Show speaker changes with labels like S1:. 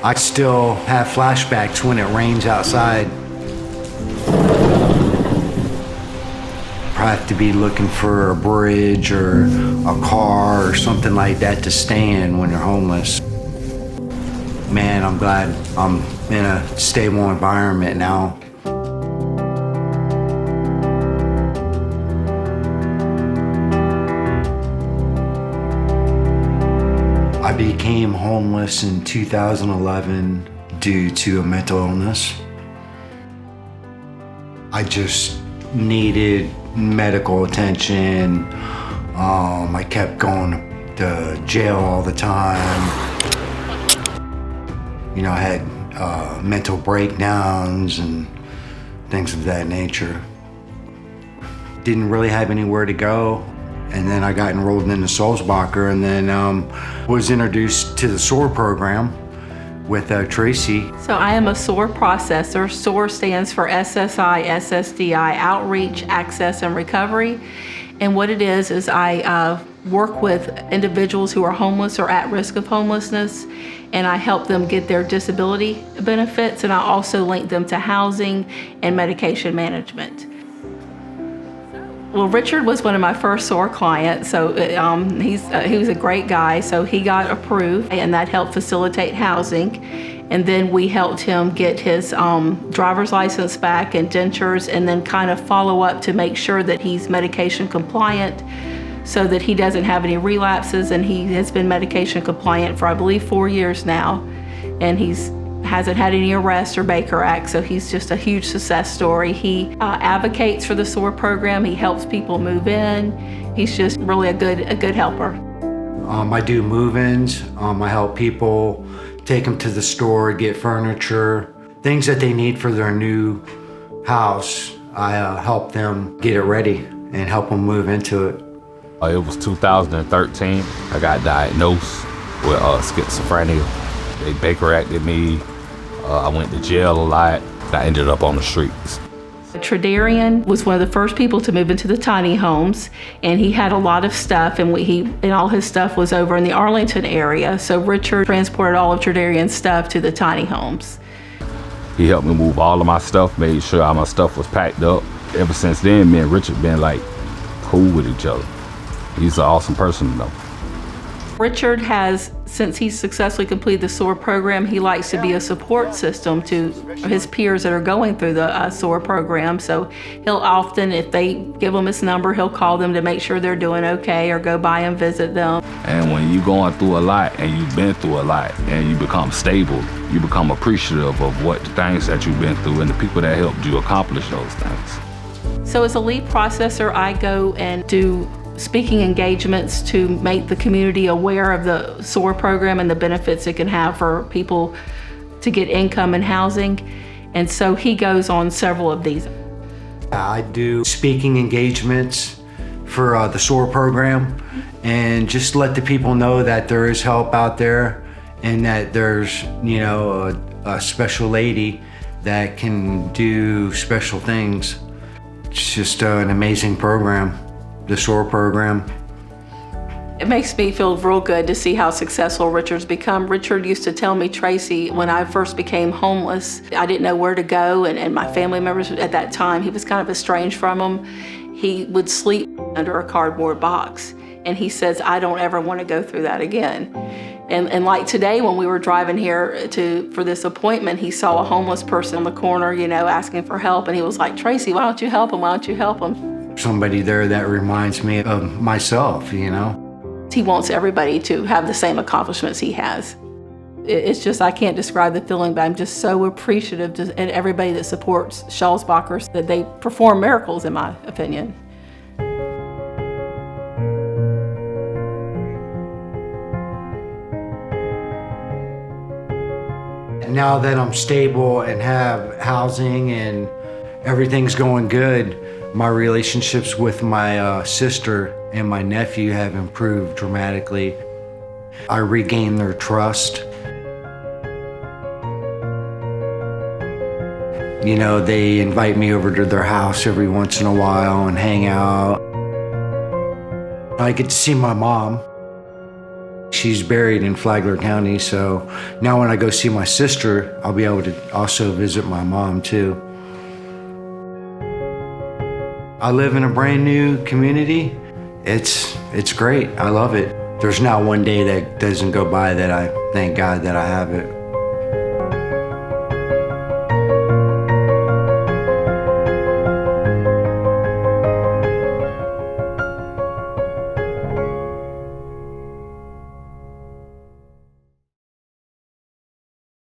S1: I still have flashbacks when it rains outside. I have to be looking for a bridge or a car or something like that to stay in when they're homeless. Man, I'm glad I'm in a stable environment now. I became homeless in 2011 due to a mental illness. I just needed medical attention. I kept going to jail all the time. You know, I had mental breakdowns and things of that nature. Didn't really have anywhere to go. And then I got enrolled in the Sulzbacher, and then was introduced to the SOAR program with Tracy.
S2: So I am a SOAR processor. SOAR stands for SSI, SSDI, Outreach, Access, and Recovery. And what it is I work with individuals who are homeless or at risk of homelessness, and I help them get their disability benefits, and I also link them to housing and medication management. Well, Richard was one of my first SOAR clients, so he was a great guy, so he got approved, and that helped facilitate housing. And then we helped him get his driver's license back and dentures, and then kind of follow up to make sure that he's medication compliant so that he doesn't have any relapses, and he has been medication compliant for, I believe, 4 years now, and hasn't had any arrests or Baker Act, so he's just a huge success story. He advocates for the SOAR program. He helps people move in. He's just really a good helper.
S1: I do move-ins. I help people take them to the store, get furniture, things that they need for their new house. I help them get it ready and help them move into it.
S3: It was 2013. I got diagnosed with schizophrenia. They Baker Acted me. I went to jail a lot. I ended up on the streets.
S2: Tradarian was one of the first people to move into the tiny homes, and he had a lot of stuff, and all his stuff was over in the Arlington area. So Richard transported all of Tradarian's stuff to the tiny homes.
S3: He helped me move all of my stuff, made sure all my stuff was packed up. Ever since then, me and Richard been like cool with each other. He's an awesome person to know.
S2: Richard has, since he's successfully completed the SOAR program, he likes to be a support system to his peers that are going through the SOAR program. So he'll often, if they give him his number, he'll call them to make sure they're doing okay or go by and visit them.
S3: And when you're going through a lot and you've been through a lot and you become stable, you become appreciative of what the things that you've been through and the people that helped you accomplish those things.
S2: So as a lead processor, I go and do speaking engagements to make the community aware of the SOAR program and the benefits it can have for people to get income and housing. And so he goes on several of these.
S1: I do speaking engagements for the SOAR program, and just let the people know that there is help out there, and that there's, you know, a special lady that can do special things. It's just an amazing program. The SOAR program.
S2: It makes me feel real good to see how successful Richard's become. Richard used to tell me, Tracy, when I first became homeless, I didn't know where to go, and my family members at that time, he was kind of estranged from them. He would sleep under a cardboard box, and he says, I don't ever want to go through that again. And like today, when we were driving here for this appointment, he saw a homeless person on the corner, you know, asking for help, and he was like, Tracy, why don't you help him? Why don't you help him?
S1: Somebody there that reminds me of myself, you know.
S2: He wants everybody to have the same accomplishments he has. It's just, I can't describe the feeling, but I'm just so appreciative to everybody that supports Sulzbacher, that they perform miracles, in my opinion.
S1: Now that I'm stable and have housing and everything's going good, my relationships with my sister and my nephew have improved dramatically. I regained their trust. You know, they invite me over to their house every once in a while and hang out. I get to see my mom. She's buried in Flagler County, so now when I go see my sister, I'll be able to also visit my mom too. I live in a brand new community. It's great. I love it. There's not one day that doesn't go by that I thank God that I have it.